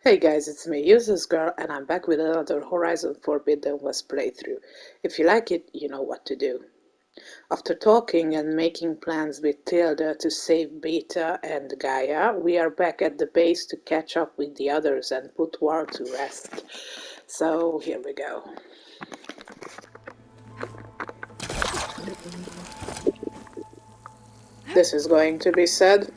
Hey guys, it's me, Useless Girl, and I'm back with another Horizon Forbidden West playthrough. If you like it, you know what to do. After talking and making plans with Tilda to save Beta and Gaia, we are back at the base to catch up with the others and put War to rest. So, here we go. This is going to be said.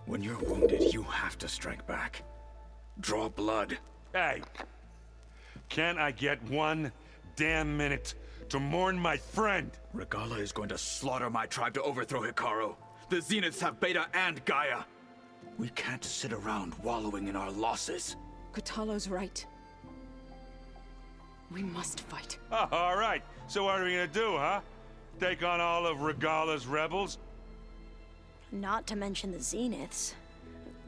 When you're wounded, you have to strike back. Draw blood. Hey! Can't I get one damn minute to mourn my friend? Regalla is going to slaughter my tribe to overthrow Hekarro. The Zeniths have Beta and Gaia. We can't sit around wallowing in our losses. Kotallo's right. We must fight. Oh, all right. So what are we gonna do, huh? Take on all of Regalla's rebels? Not to mention the Zeniths.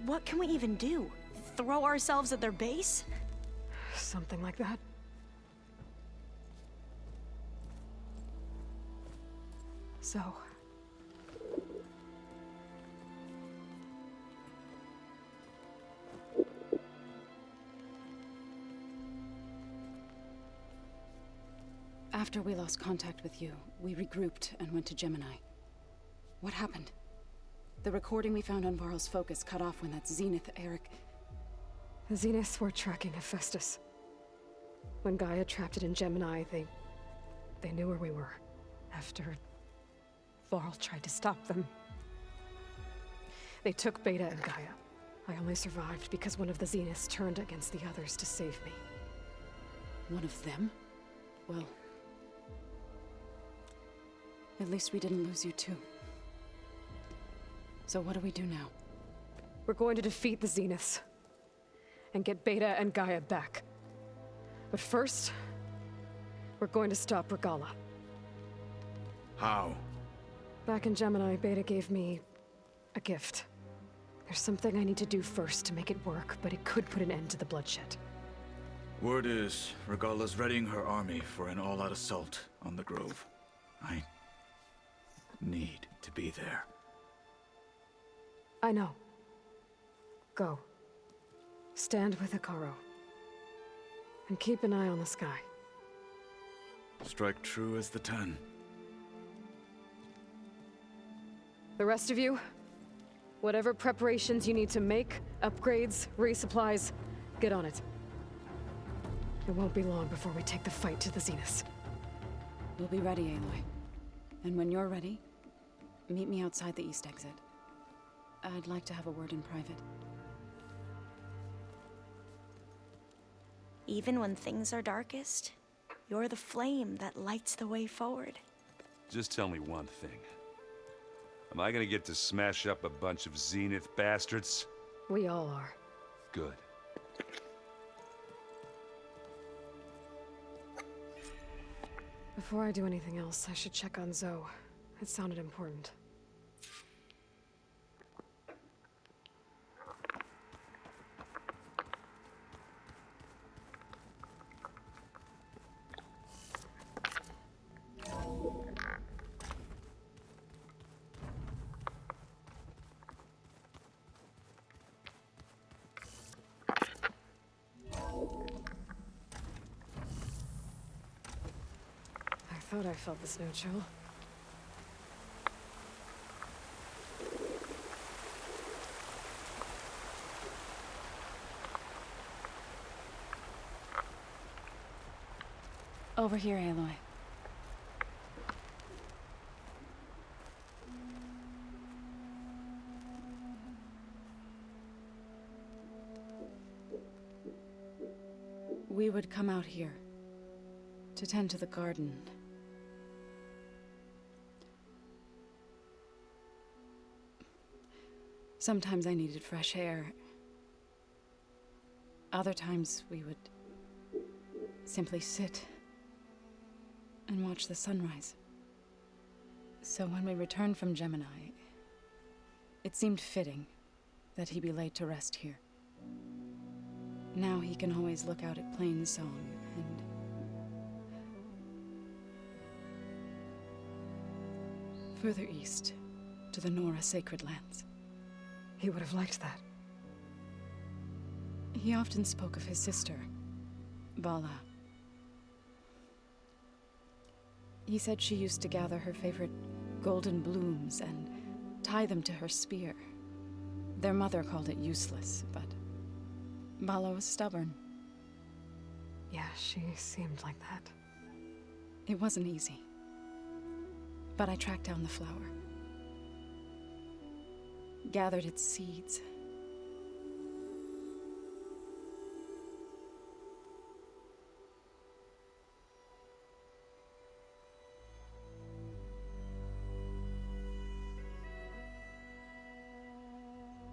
What can we even do? Throw ourselves at their base? Something like that. So... After we lost contact with you, we regrouped and went to Gemini. What happened? The recording we found on Varl's focus cut off when that Zenith, Eric... The Zeniths were tracking Hephaestus. When Gaia trapped it in Gemini, they knew where we were. After Varl tried to stop them. They took Beta and Gaia. I only survived because one of the Zeniths turned against the others to save me. One of them? Well... At least we didn't lose you too. So what do we do now? We're going to defeat the Zeniths. And get Beta and Gaia back. But first... we're going to stop Regalla. How? Back in Gemini, Beta gave me... a gift. There's something I need to do first to make it work, but it could put an end to the bloodshed. Word is, Regalla's readying her army for an all-out assault on the Grove. I... need to be there. I know. Go. Stand with Hekarro. And keep an eye on the sky. Strike true as the 10. The rest of you, whatever preparations you need to make, upgrades, resupplies, get on it. It won't be long before we take the fight to the Zeniths. We'll be ready, Aloy. And when you're ready, meet me outside the east exit. I'd like to have a word in private. Even when things are darkest, you're the flame that lights the way forward. Just tell me one thing. Am I gonna get to smash up a bunch of Zenith bastards? We all are. Good. Before I do anything else, I should check on Zoe. It sounded important. I thought I felt the snow chill. Over here, Aloy. We would come out here to tend to the garden. Sometimes I needed fresh air. Other times we would simply sit and watch the sunrise. So when we returned from Gemini, it seemed fitting that he be laid to rest here. Now he can always look out at Plainsong and... further east, to the Nora Sacred Lands. He would have liked that. He often spoke of his sister, Bala. He said she used to gather her favorite golden blooms and tie them to her spear. Their mother called it useless, but Bala was stubborn. Yeah, she seemed like that. It wasn't easy. But I tracked down the flower. Gathered its seeds.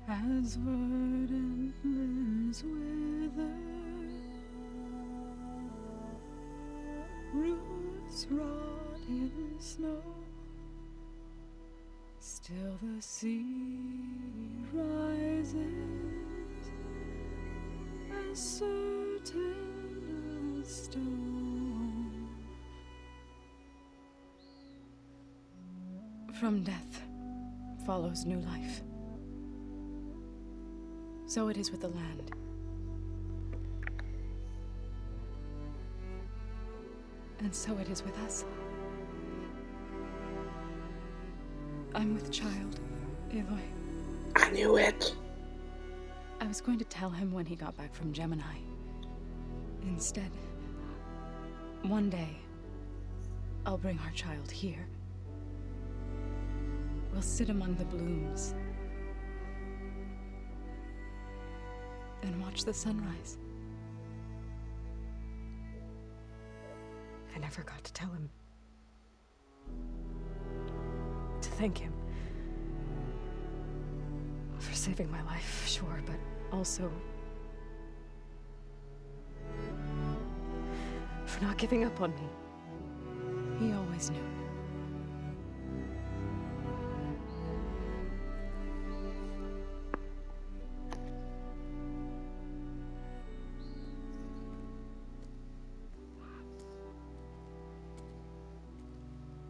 As verdant limbs wither, roots rot in snow, still the sea rises, as certain as stone. From death follows new life. So it is with the land. And so it is with us. I'm with child, Aloy. I knew it. I was going to tell him when he got back from Gemini. Instead, one day, I'll bring our child here. We'll sit among the blooms and watch the sunrise. I never got to tell him. To thank him. For saving my life, sure, but also... for not giving up on me. He always knew.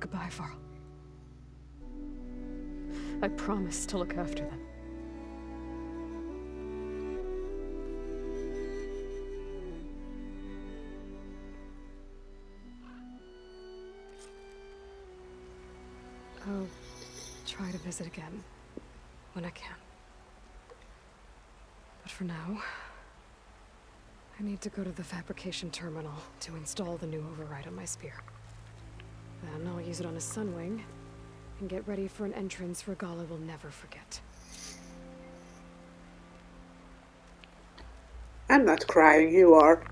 Goodbye, Varl. I promise to look after them. I'll try to visit again when I can. But for now, I need to go to the fabrication terminal to install the new override on my spear. Then I'll use it on a sunwing and get ready for an entrance Regalla will never forget. I'm not crying, you are.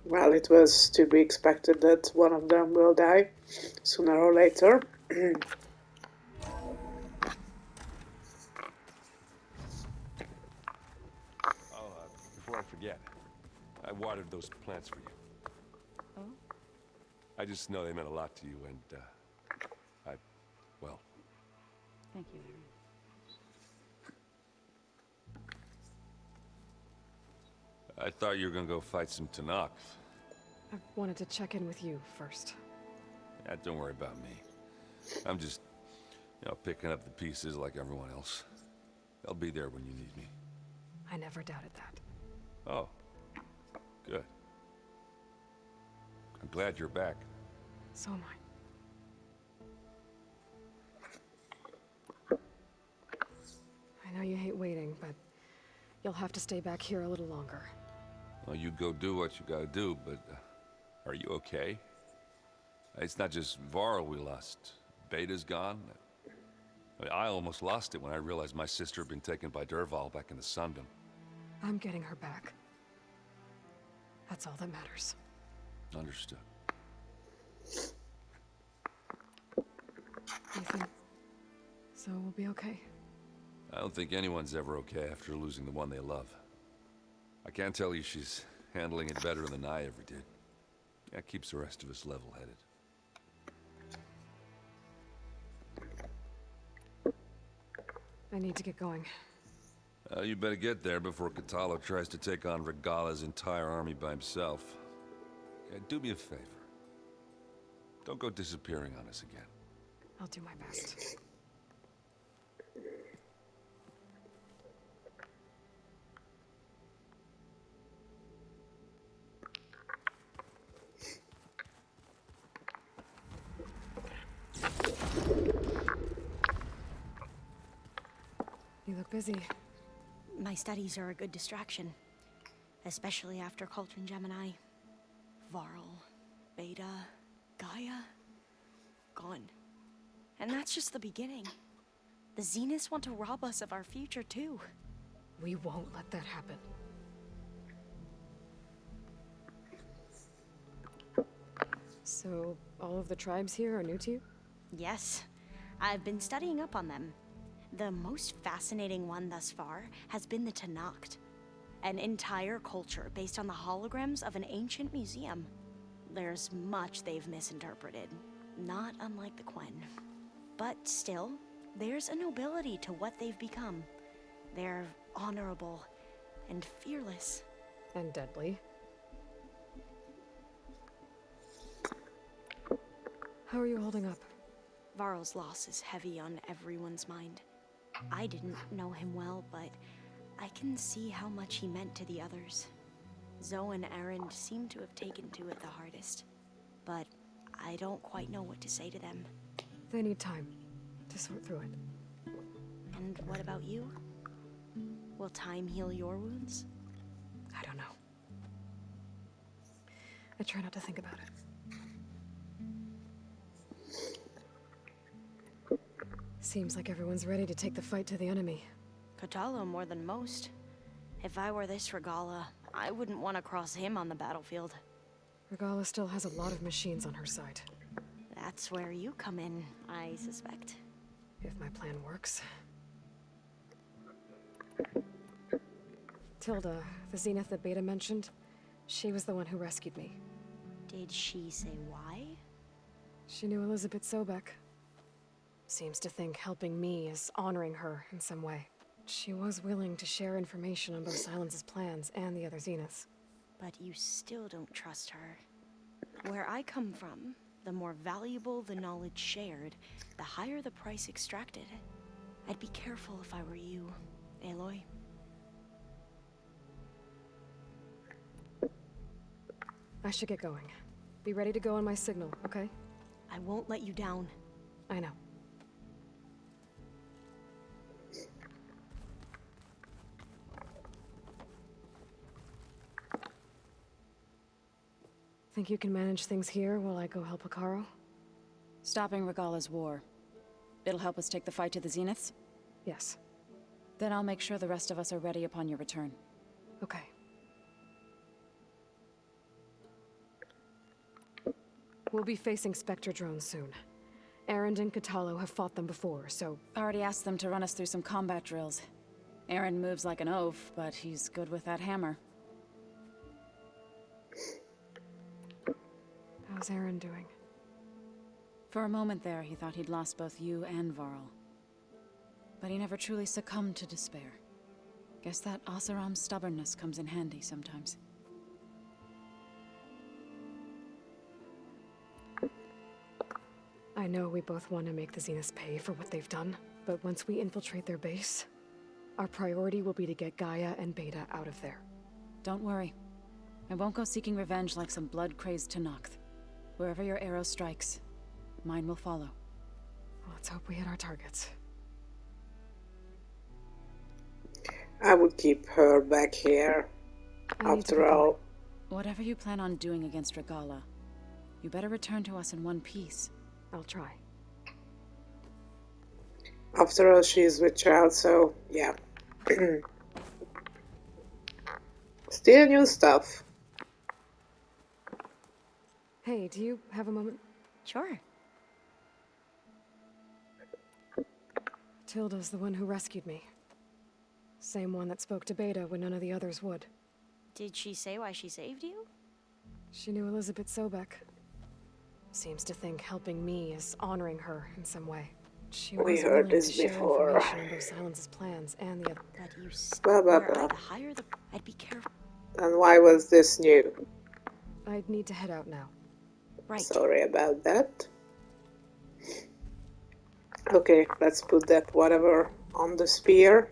Well, it was to be expected that one of them will die sooner or later. Before I forget, I watered those plants for you. Oh? I just know they meant a lot to you, and, well... Thank you, Aaron. I thought you were gonna go fight some Tanakh. I wanted to check in with you first. Yeah, don't worry about me. I'm just, picking up the pieces like everyone else. I'll be there when you need me. I never doubted that. Oh, good. I'm glad you're back. So am I. I know you hate waiting, but you'll have to stay back here a little longer. Well, you go do what you gotta do, but are you okay? It's not just Varl we lost. Beta's gone? I mean, I almost lost it when I realized my sister had been taken by Dervahl back in the Sundom. I'm getting her back. That's all that matters. Understood. Ethan, so we'll be okay? I don't think anyone's ever okay after losing the one they love. I can't tell you she's handling it better than I ever did. That keeps the rest of us level-headed. I need to get going. You better get there before Kotallo tries to take on Regalla's entire army by himself. Yeah, do me a favor. Don't go disappearing on us again. I'll do my best. You look busy. My studies are a good distraction. Especially after Cauldron Gemini. Varl, Beta, Gaia, gone. And that's just the beginning. The Zeniths want to rob us of our future, too. We won't let that happen. So, all of the tribes here are new to you? Yes, I've been studying up on them. The most fascinating one thus far has been the Tenakth, an entire culture based on the holograms of an ancient museum. There's much they've misinterpreted, not unlike the Quen. But still, there's a nobility to what they've become. They're honorable and fearless. And deadly. How are you holding up? Varl's loss is heavy on everyone's mind. I didn't know him well, but I can see how much he meant to the others. Zoe and Erend seem to have taken to it the hardest, but I don't quite know what to say to them. They need time to sort through it. And what about you? Will time heal your wounds? I don't know. I try not to think about it. Seems like everyone's ready to take the fight to the enemy. Kotallo more than most. If I were this Regalla, I wouldn't want to cross him on the battlefield. Regalla still has a lot of machines on her side. That's where you come in, I suspect. If my plan works. Tilda, the Zenith that Beta mentioned, she was the one who rescued me. Did she say why? She knew Elizabeth Sobek. Seems to think helping me is honoring her in some way. She was willing to share information on both Silence's plans and the other Zeniths. But you still don't trust her. Where I come from, the more valuable the knowledge shared, the higher the price extracted. I'd be careful if I were you, Aloy. I should get going. Be ready to go on my signal, okay? I won't let you down. I know. Think you can manage things here while I go help Hekarro? Stopping Regalla's war. It'll help us take the fight to the Zeniths? Yes. Then I'll make sure the rest of us are ready upon your return. Okay. We'll be facing Spectre drones soon. Erend and Kotallo have fought them before, so... Already asked them to run us through some combat drills. Erend moves like an oaf, but he's good with that hammer. How's Erend doing? For a moment there, he thought he'd lost both you and Varl. But he never truly succumbed to despair. Guess that Oseram's stubbornness comes in handy sometimes. I know we both want to make the Zeniths pay for what they've done, but once we infiltrate their base, our priority will be to get Gaia and Beta out of there. Don't worry. I won't go seeking revenge like some blood-crazed Tenakth. Wherever your arrow strikes, mine will follow. Let's hope we hit our targets. I would keep her back here. After all, Whatever you plan on doing against Regalla, you better return to us in one piece. I'll try. After all, she's with child, so yeah. Still new stuff. Hey, do you have a moment? Sure. Tilda's the one who rescued me. Same one that spoke to Beta when none of the others would. Did she say why she saved you? She knew Elizabeth Sobek. Seems to think helping me is honoring her in some way. She We was heard willing this to share before. information on both Silence's plans and the other. But you Blah, blah, were I blah. the higher the I'd be careful. And why was this new? I'd need to head out now. Right. Sorry about that. Okay, let's put that whatever on the spear.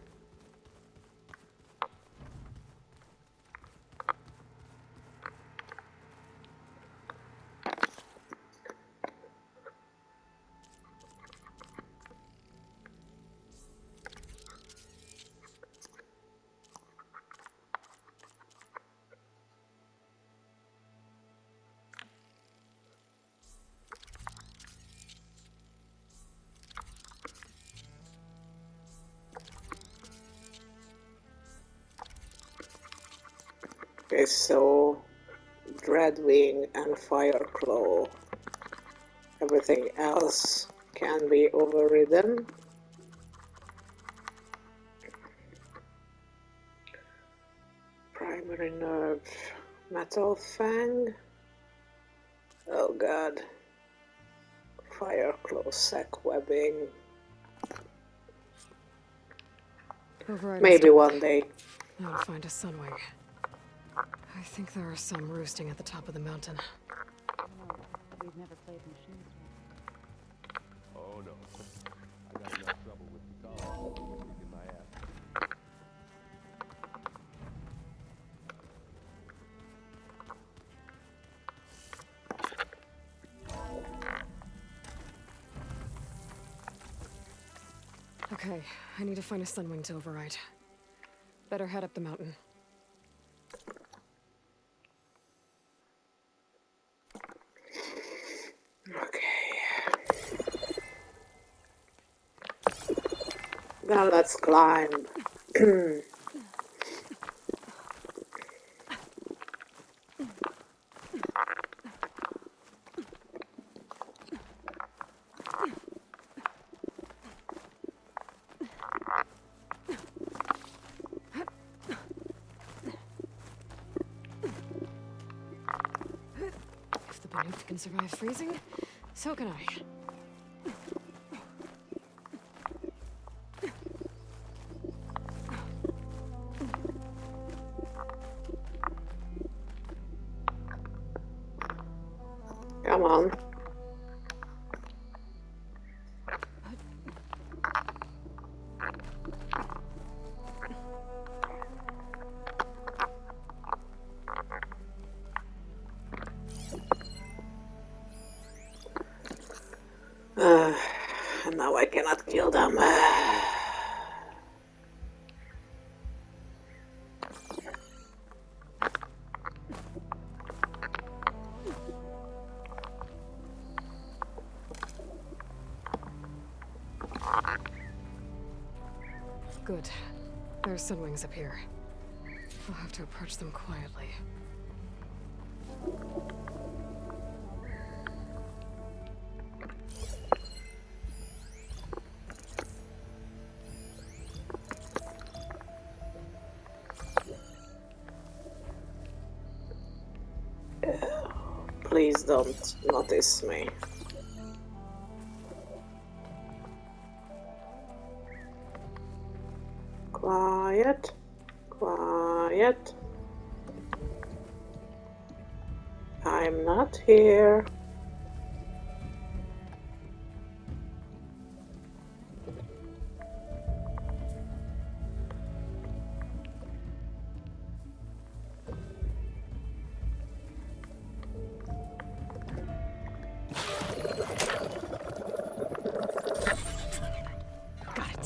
Okay, so Dreadwing and Fireclaw. Everything else can be overridden. Primary nerve, Metal Fang. Oh god. Fireclaw, Sack Webbing. Override Maybe installed. one day. Now to find a sunwing. I think there are some roosting at the top of the mountain. We've never played machines. Oh no. I got enough trouble with Kotallo kicking my ass. Okay, I need to find a sunwing to override. Better head up the mountain. Okay. Now let's climb. If the Beneath can survive freezing, so can I. Come on. And now I cannot kill them. Good. There's sunwings up here. I'll have to approach them quietly. Please don't notice me. Quiet. Quiet. I'm not here. Got it.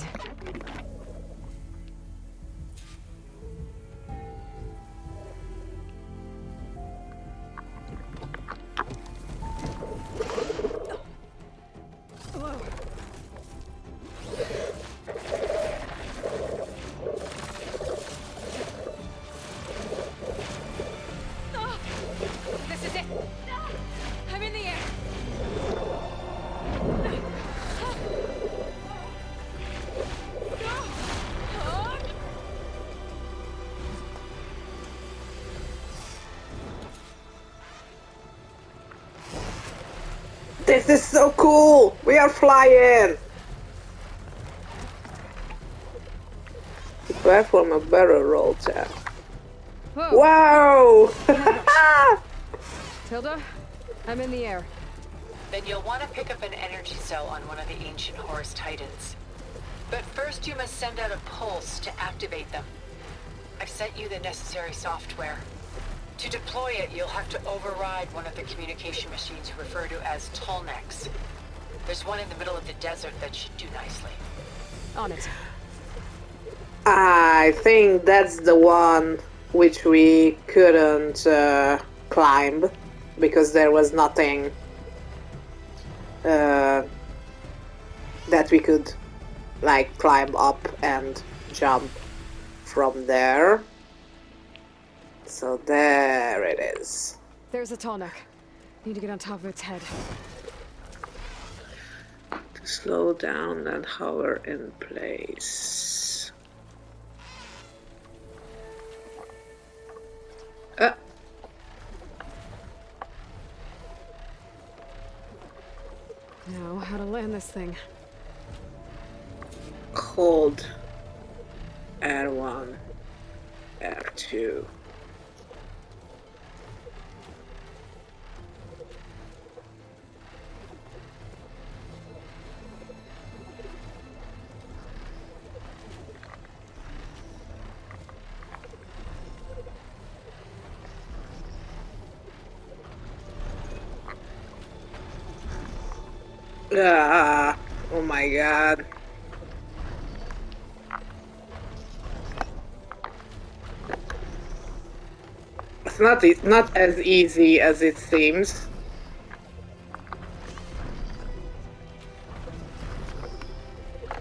This is so cool! We are flying! Perform a barrel roll tap. Whoa! Wow! Tilda, I'm in the air. Then you'll want to pick up an energy cell on one of the ancient Horus Titans. But first you must send out a pulse to activate them. I've sent you the necessary software. To deploy it, you'll have to override one of the communication machines you refer to as Tolnecs. There's one in the middle of the desert that should do nicely. On it. I think that's the one which we couldn't climb because there was nothing that we could like climb up and jump from there. So there it is. There's a tall neck. Need to get on top of its head. Slow down and hover in place. Now, how to land this thing? Hold R1, R2. Ah, oh my god. It's not as easy as it seems.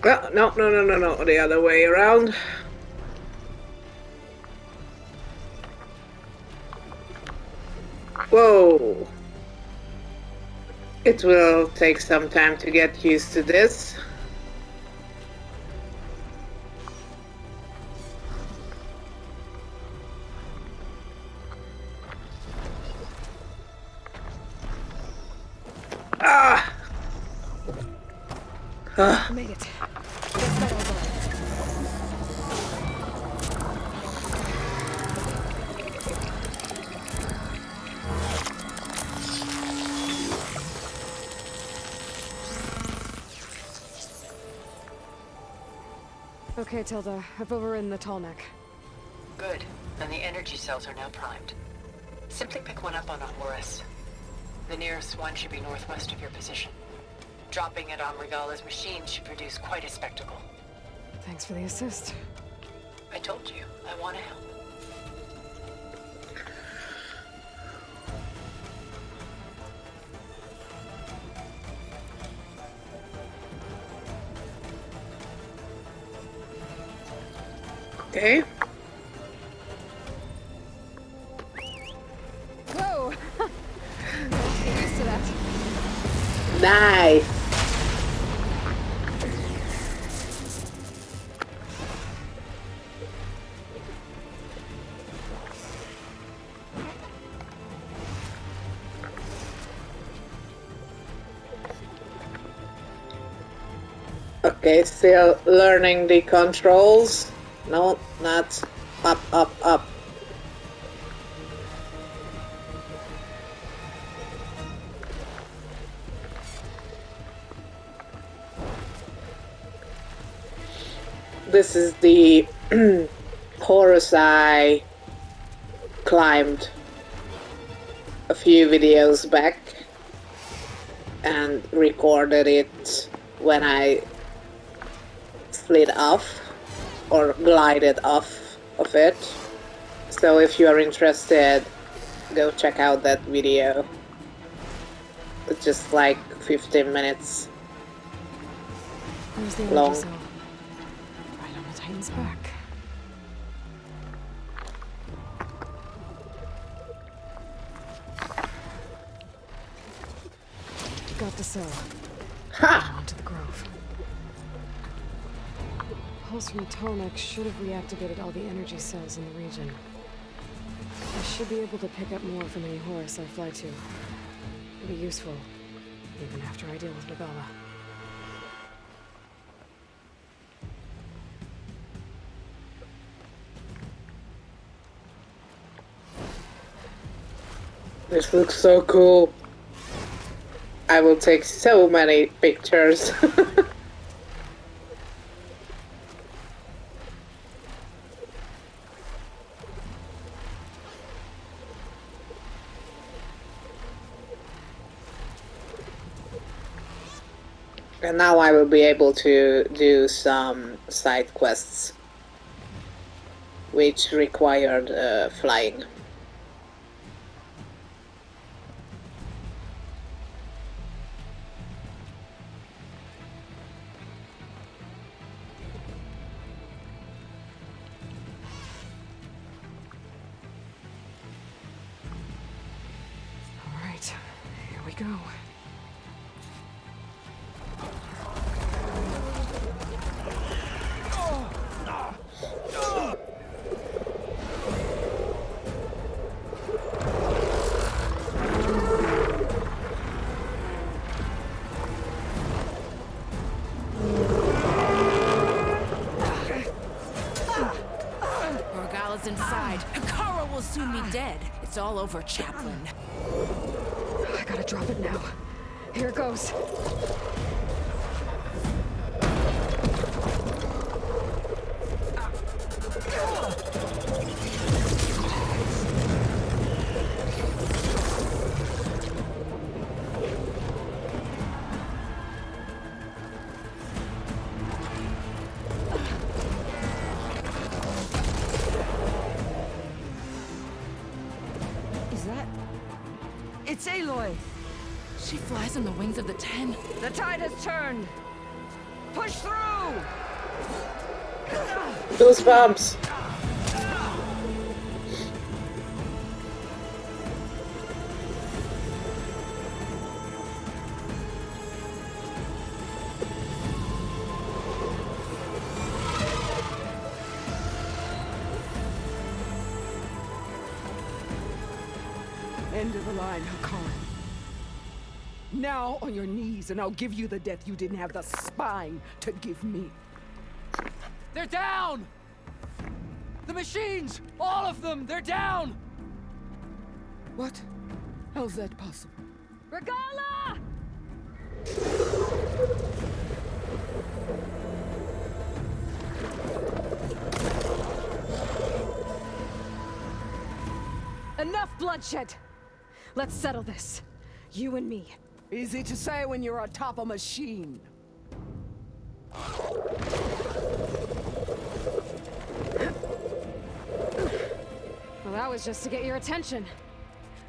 Oh, no, the other way around. Whoa. It will take some time to get used to this. Ah! Ah. Made it. Guess that all right. Okay, Tilda. I've overridden the tall neck. Good. And the energy cells are now primed. Simply pick one up on a Horus. The nearest one should be northwest of your position. Dropping it on Regalla's machine should produce quite a spectacle. Thanks for the assist. I told you, I want to help. Okay. Whoa! Get used to that. Nice. Okay, still learning the controls. No, not up, up, up. This is the Horus I climbed a few videos back and recorded it when I slid off or glided off of it. So if you are interested, go check out that video. It's just like 15 minutes There's the long. energy cell. Right on the Titan's back. Got the cell. Ha! Onto the grove. Pulse from Tolneck should have reactivated all the energy cells in the region. I should be able to pick up more from any Horus I fly to. It'll be useful. even after I deal with Regalla. This looks so cool. I will take so many pictures. And now I will be able to do some side quests, which required flying. All right, here we go. Regalla's inside. Hekarro will soon be dead. It's all over, Chaplain. I gotta drop it now. Here goes. It's Aloy! She flies on the wings of the Ten. The tide has turned. Push through! Goosebumps! End of the line, Hekarro. Now on your knees, and I'll give you the death you didn't have the spine to give me. They're down! The machines! All of them! They're down! What? How's that possible? Regalla! Enough bloodshed! Let's settle this. You and me. Easy to say when you're atop a machine. Well, that was just to get your attention.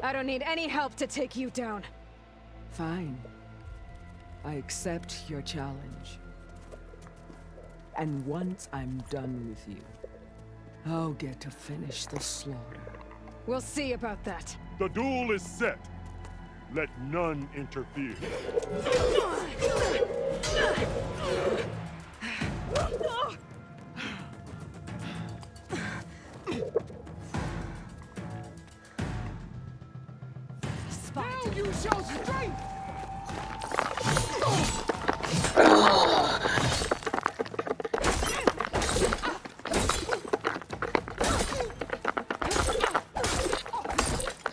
I don't need any help to take you down. Fine. I accept your challenge. And once I'm done with you, I'll get to finish the slaughter. We'll see about that. The duel is set. Let none interfere. Now you show strength!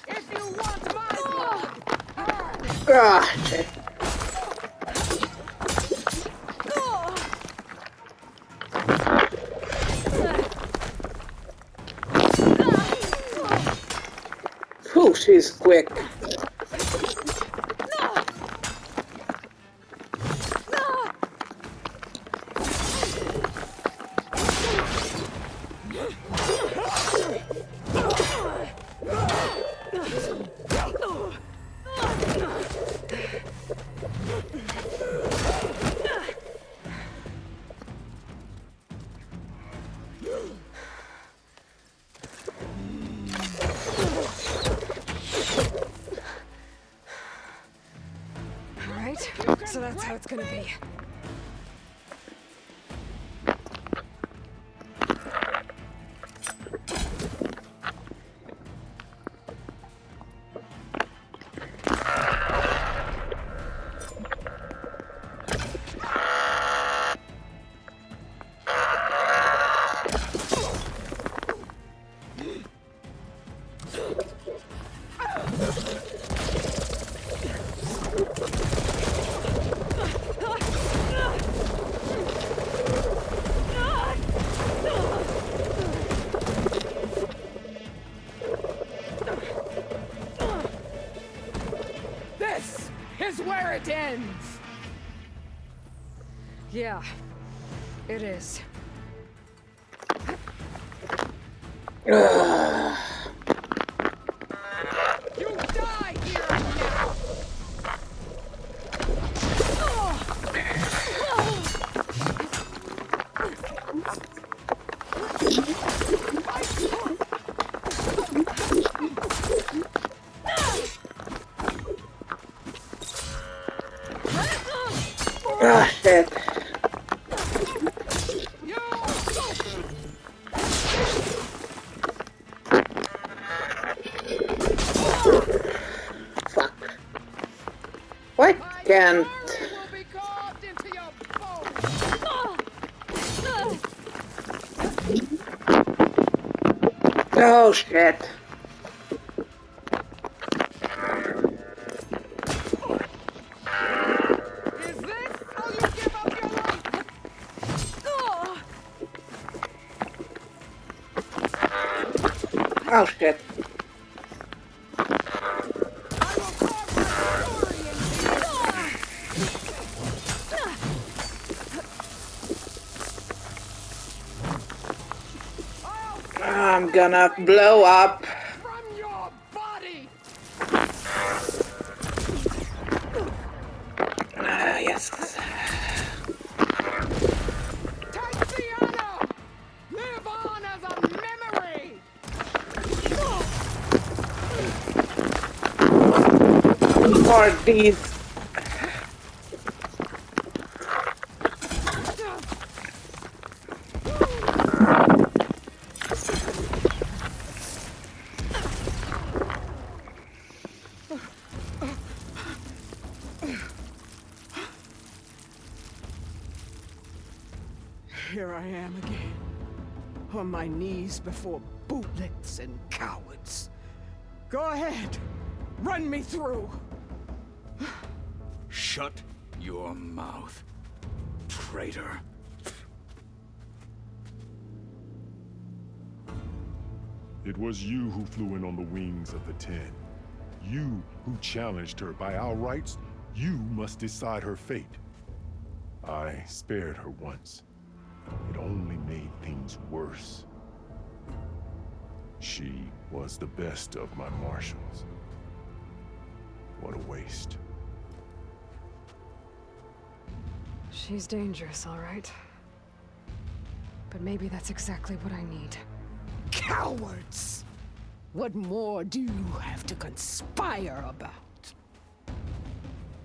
If you want my blood! Ah, Whew, she's quick. Alright, so that's how it's gonna be. ends. Yeah, it is. Ugh. You die here now! Ah, shit. Fuck. Why can't... Oh shit. Is this how you give up your life? Oh shit. I'm gonna blow up. From your body! Yes. Tatiana! Live on as a memory! Or these. Here I am again, on my knees before bootlets and cowards. Go ahead, run me through. Shut your mouth, traitor. It was you who flew in on the wings of the 10. You who challenged her. By our rights, you must decide her fate. I spared her once. It only made things worse. She was the best of my marshals. What a waste. She's dangerous, all right. But maybe that's exactly what I need. Cowards! What more do you have to conspire about?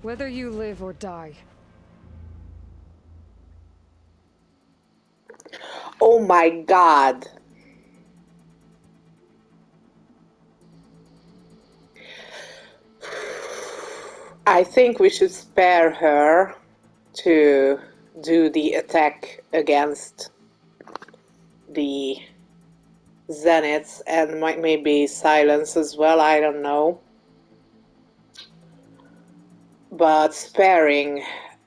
Whether you live or die. Oh my god. I think we should spare her to do the attack against the Zeniths and maybe silence as well, I don't know. But sparing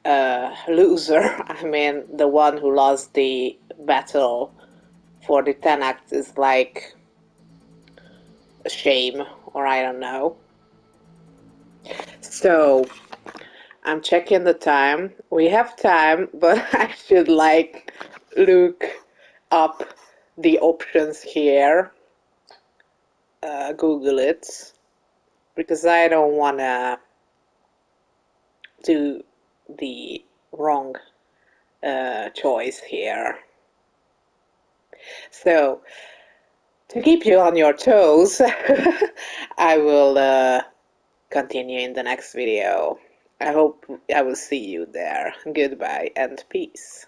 a loser, I mean the one who lost the battle for the 10 acts is like a shame, or I don't know. So I'm checking the time. We have time, but I should like look up the options here. Google it, because I don't wanna do the wrong choice here. So to keep you on your toes, I will continue in the next video. I hope I will see you there. Goodbye and peace.